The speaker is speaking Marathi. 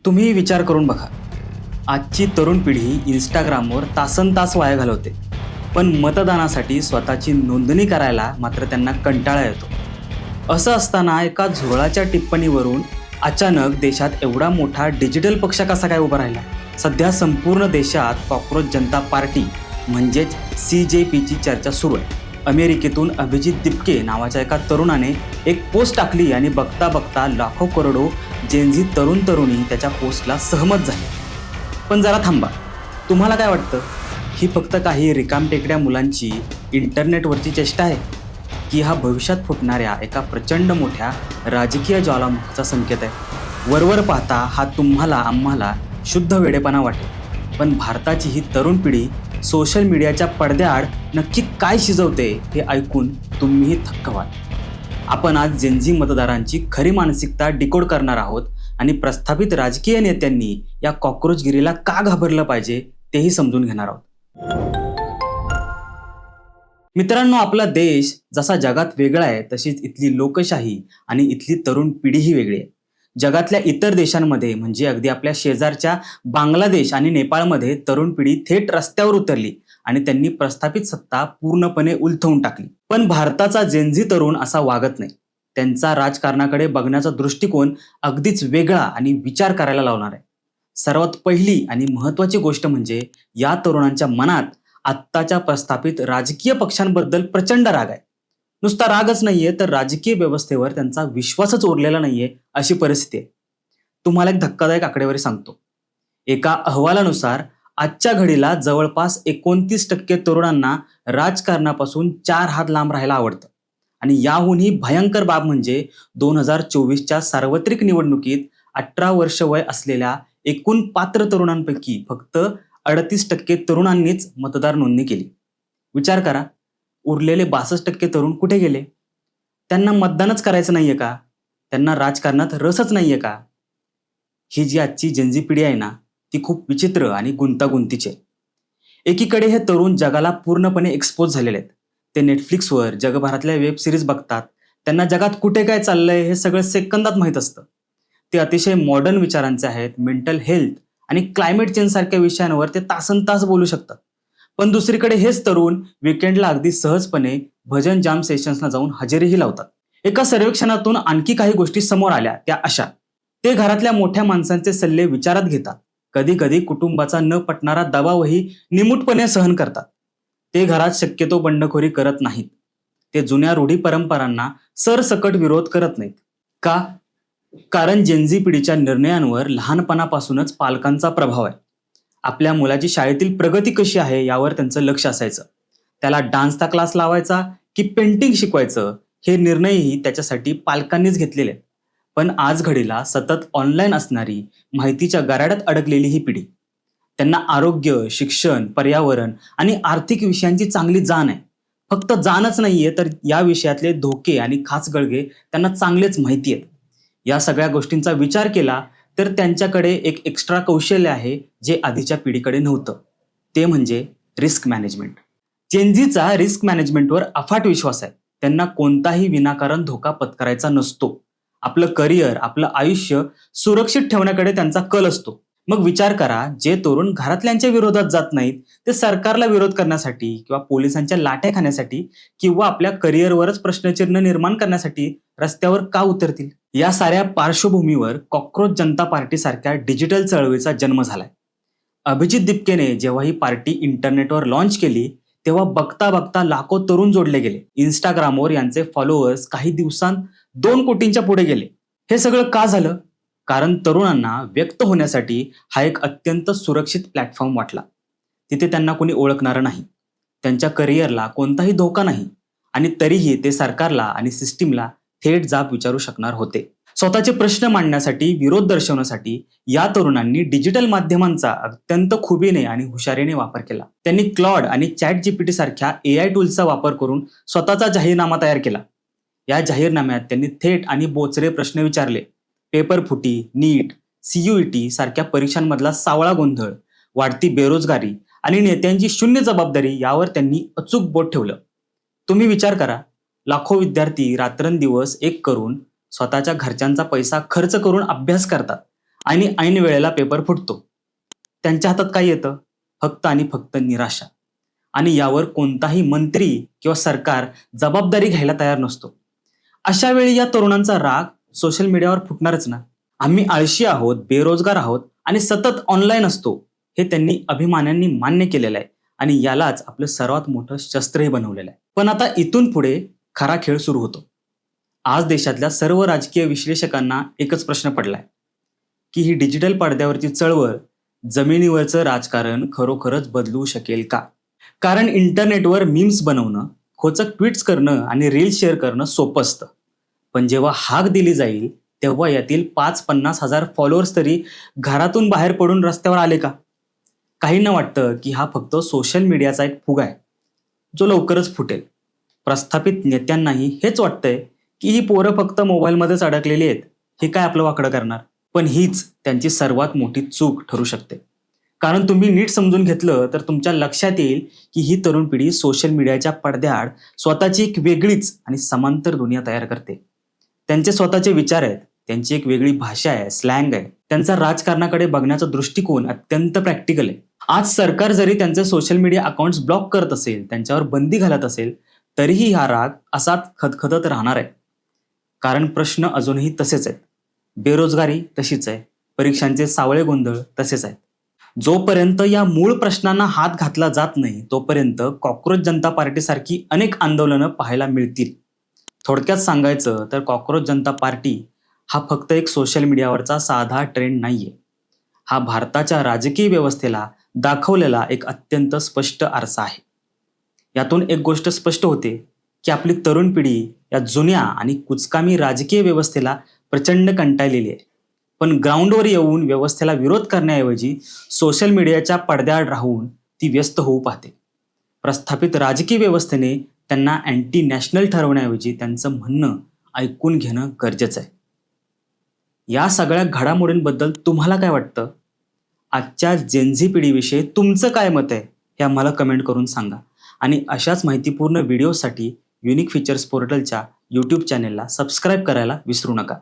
तुम्ही विचार करून बघा, आजची तरुण पिढी इंस्टाग्रामवर तासनतास वाया घालवते, पण मतदानासाठी स्वतःची नोंदणी करायला मात्र त्यांना कंटाळा येतो. असं असताना एका झुरळाच्या टिप्पणीवरून अचानक देशात एवढा मोठा डिजिटल पक्ष कसा काय उभा राहिला? सध्या संपूर्ण देशात कॉक्रोच जनता पार्टी म्हणजेच CJPची चर्चा सुरू आहे. अमेरिकेतून अभिजित दिपके नावाच्या एका तरुणाने एक पोस्ट टाकली आणि बघता बघता लाखो करोडो जेनझी तरुणी त्याच्या पोस्टला सहमत झाले. पण जरा थांबा, तुम्हाला काय वाटतं? ही फक्त काही रिकामटेकड्या मुलांची इंटरनेटवरची चेष्टा आहे, की हा भविष्यात फुटणाऱ्या एका प्रचंड मोठ्या राजकीय ज्वालामुखीचा संकेत आहे? वरवर पाहता हा तुम्हाला आम्हाला शुद्ध वेडेपणा वाटेल, पण भारताची ही तरुण पिढी सोशल मीडियाच्या पडद्याआड नक्की काय शिजवते हे ऐकून तुम्हीही थक्क व्हाल. आपण आज जेनझी मतदारांची खरी मानसिकता डिकोड करणार आहोत आणि प्रस्थापित राजकीय नेत्यांनी या कॉक्रोचगिरीला का घाबरलं पाहिजे तेही समजून घेणार आहोत. मित्रांनो, आपला देश जसा जगात वेगळा आहे तशीच इथली लोकशाही आणि इथली तरुण पिढीही वेगळी आहे. जगातल्या इतर देशांमध्ये म्हणजे अगदी आपल्या शेजारच्या बांगलादेश आणि नेपाळमध्ये तरुण पिढी थेट रस्त्यावर उतरली आणि त्यांनी प्रस्थापित सत्ता पूर्णपणे उलथवून टाकली. पण भारताचा जेनझी तरुण असा वागत नाही. त्यांचा राजकारणाकडे बघण्याचा दृष्टिकोन अगदीच वेगळा आणि विचार करायला लावणार आहे. सर्वात पहिली आणि महत्त्वाची गोष्ट म्हणजे या तरुणांच्या मनात आत्ताच्या प्रस्थापित राजकीय पक्षांबद्दल प्रचंड राग आहे. नुसता रागच नाहीये, तर राजकीय व्यवस्थेवर त्यांचा विश्वासच उरलेला नाहीये अशी परिस्थिती आहे. तुम्हाला एक धक्कादायक आकडेवारी सांगतो. एका अहवालानुसार आजच्या घडीला जवळपास 29% तरुणांना राजकारणापासून 4 हात लांब राहायला आवडतं. आणि याहूनही भयंकर बाब म्हणजे 2024च्या सार्वत्रिक निवडणुकीत 18 वर्ष वय असलेल्या एकूण पात्र तरुणांपैकी फक्त 38% तरुणांनीच मतदार नोंदणी केली. विचार करा, उरलेले 62% तरुण कुठे गेले? त्यांना मतदानच करायचं नाहीये का? त्यांना राजकारणात रसच नाहीये का? ही जी आजची जेनझी पिढी आहे ना, ती खूप विचित्र आणि गुंतागुंतीची आहे. एकीकडे हे तरुण जगाला पूर्णपणे एक्सपोज झालेले आहेत. ते नेटफ्लिक्सवर जगभरातल्या वेब सिरीज बघतात. त्यांना जगात कुठे काय चाललंय हे सगळं सेकंदात माहीत असतं. ते अतिशय मॉडर्न विचारांचे आहेत. मेंटल हेल्थ आणि क्लायमेट चेंज सारख्या विषयांवर ते तासनतास बोलू शकतात. पण दुसरीकडे हेच तरुण विकेंडला अगदी सहजपणे भजन जाम सेशन्सला जाऊन हजेरीही लावतात. एका सर्वेक्षणातून आणखी काही गोष्टी समोर आल्या, त्या अशा: ते घरातल्या मोठ्या माणसांचे सल्ले विचारात घेतात. कधी कधी कुटुंबाचा न पटणारा दबावही निमूटपणे सहन करतात. ते घरात शक्यतो बंडखोरी करत नाहीत. ते जुन्या रूढी परंपरांना सरसकट विरोध करत नाहीत. का? कारण जेनझी पिढीच्या निर्णयांवर लहानपणापासूनच पालकांचा प्रभाव आहे. आपल्या मुलाची शाळेतील प्रगती कशी आहे यावर त्यांचं लक्ष असायचं. त्याला डान्सचा क्लास लावायचा की पेंटिंग शिकवायचं हे निर्णयही त्याच्यासाठी पालकांनीच घेतलेले आहेत. पण आज घडीला सतत ऑनलाईन असणारी, माहितीच्या गराड्यात अडकलेली ही पिढी, त्यांना आरोग्य, शिक्षण, पर्यावरण आणि आर्थिक विषयांची चांगली जाण आहे. फक्त जाणच नाहीये, तर या विषयातले धोके आणि खाचगळगे त्यांना चांगलेच माहिती आहेत. या सगळ्या गोष्टींचा विचार केला तर त्यांच्याकडे एक एक्स्ट्रा कौशल्य आहे जे आधीच्या पिढीकडे नव्हतं. ते म्हणजे रिस्क मॅनेजमेंट. जेनझीचा रिस्क मॅनेजमेंटवर अफाट विश्वास आहे. त्यांना कोणताही विनाकारण धोका पत्करायचा नसतो. आपलं करिअर, आपलं आयुष्य सुरक्षित ठेवण्याकडे त्यांचा कल असतो. मग विचार करा, जे तरुण घरातल्यांच्या विरोधात जात नाहीत ते सरकारला विरोध करण्यासाठी किंवा पोलिसांच्या लाठ्या खाण्यासाठी किंवा आपल्या करिअरवरच प्रश्नचिन्ह निर्माण करण्यासाठी रस्त्यावर का उतरतील? या साऱ्या पार्श्वभूमीवर कॉक्रोच जनता पार्टी सारख्या डिजिटल चळवळीचा जन्म झालाय. अभिजित दिपकेने जेव्हा ही पार्टी इंटरनेटवर लॉन्च केली तेव्हा बघता बघता लाखो तरुण जोडले गेले. इंस्टाग्रामवर यांचे फॉलोअर्स काही दिवसांत 2 कोटींच्या पुढे गेले. हे सगळं का झालं? कारण तरुणांना व्यक्त होण्यासाठी हा एक अत्यंत सुरक्षित प्लॅटफॉर्म वाटला. तिथे त्यांना कोणी ओळखणारं नाही, त्यांच्या करिअरला कोणताही धोका नाही आणि तरीही ते सरकारला आणि सिस्टीमला थेट जाब विचारू शकणार होते. स्वतःचे प्रश्न मांडण्यासाठी, विरोध दर्शवण्यासाठी या तरुणांनी डिजिटल माध्यमांचा अत्यंत खुबीने आणि हुशारीने वापर केला. त्यांनी क्लॉड आणि ChatGPT सारख्या AI टूल्सचा वापर करून स्वतःचा जाहीरनामा तयार केला. या जाहीरनाम्यात त्यांनी थेट आणि बोचरे प्रश्न विचारले. पेपर फुटी, नीट, CUET सारख्या परीक्षांमधला सावळा गोंधळ, वाढती बेरोजगारी आणि नेत्यांची शून्य जबाबदारी यावर त्यांनी अचूक बोट ठेवलं. तुम्ही विचार करा, लाखो विद्यार्थी रात्रंदिवस एक करून स्वतःच्या घरच्यांचा पैसा खर्च करून अभ्यास करतात आणि ऐन वेळेला पेपर फुटतो. त्यांच्या हातात काय येतं? फक्त आणि फक्त निराशा. आणि यावर कोणताही मंत्री किंवा सरकार जबाबदारी घ्यायला तयार नसतो. अशा वेळी या तरुणांचा राग सोशल मीडियावर फुटणारच ना. आम्ही आळशी आहोत, बेरोजगार आहोत आणि सतत ऑनलाईन असतो, हे त्यांनी अभिमानाने मान्य केलेलं आहे आणि यालाच आपलं सर्वात मोठं शस्त्रही बनवलेलं आहे. पण आता इथून पुढे खरा खेळ सुरू होतो. आज देशातल्या सर्व राजकीय विश्लेषकांना एकच प्रश्न पडलाय की ही डिजिटल पडद्यावरची चळवळ जमिनीवरचं राजकारण खरोखरच बदलू शकेल का? कारण इंटरनेटवर मीम्स बनवणं, खोचक ट्विट्स करणं आणि रील शेअर करणं सोपं असतं. पण जेव्हा हाक दिली जाईल तेव्हा यातील 5-50 हजार फॉलोअर्स तरी घरातून बाहेर पडून रस्त्यावर आले का? काहींना वाटतं की हा फक्त सोशल मीडियाचा एक फुगा आहे, जो लवकरच फुटेल. प्रस्थापित नेत्यांनाही हेच वाटतंय की ही पोरं फक्त मोबाईलमध्येच अडकलेली आहेत, हे काय आपलं वाकडं करणार. पण हीच त्यांची सर्वात मोठी चूक ठरू शकते. कारण तुम्ही नीट समजून घेतलं तर तुमच्या लक्षात येईल की ही तरुण पिढी सोशल मीडियाच्या पडद्याआड स्वतःची एक वेगळीच आणि समांतर दुनिया तयार करते. त्यांचे स्वतःचे विचार आहेत, त्यांची एक वेगळी भाषा आहे, स्लँग आहे. त्यांचा राजकारणाकडे बघण्याचा दृष्टिकोन अत्यंत प्रॅक्टिकल आहे. आज सरकार जरी त्यांचे सोशल मीडिया अकाउंट्स ब्लॉक करत असेल, त्यांच्यावर बंदी घालत असेल, तरीही हा राग असाच खदखदत राहणार आहे. कारण प्रश्न अजूनही तसेच आहेत. बेरोजगारी तशीच आहे, परीक्षांचे सावळे गोंधळ तसेच आहेत. जोपर्यंत या मूळ प्रश्नांना हात घातला जात नाही तोपर्यंत कॉक्रोच जनता पार्टीसारखी अनेक आंदोलनं पाहायला मिळतील. थोडक्यात सांगायचं तर कॉक्रोच जनता पार्टी हा फक्त एक सोशल मीडियावरचा साधा ट्रेंड नाहीये. हा भारताच्या राजकीय व्यवस्थेला दाखवलेला एक अत्यंत स्पष्ट आरसा आहे. यातून एक गोष्ट स्पष्ट होते की आपली तरुण पिढी या जुन्या आणि कुचकामी राजकीय व्यवस्थेला प्रचंड कंटाळलेली आहे. पण ग्राउंडवर येऊन व्यवस्थेला विरोध करण्याऐवजी सोशल मीडियाच्या पडद्याआड राहून ती व्यस्त होऊ पाहते. प्रस्थापित राजकीय व्यवस्थेने त्यांना अँटी नॅशनल ठरवण्याऐवजी त्यांचं म्हणणं ऐकून घेणं गरजेचं आहे. या सगळ्या घडामोडींबद्दल तुम्हाला काय वाटतं? आजच्या जेनझी पिढीविषयी तुमचं काय मत आहे हे आम्हाला कमेंट करून सांगा. आणि अशाच माहितीपूर्ण व्हिडिओसाठी युनिक फीचर्स पोर्टलच्या यूट्यूब चॅनेलला सबस्क्राईब करायला विसरू नका.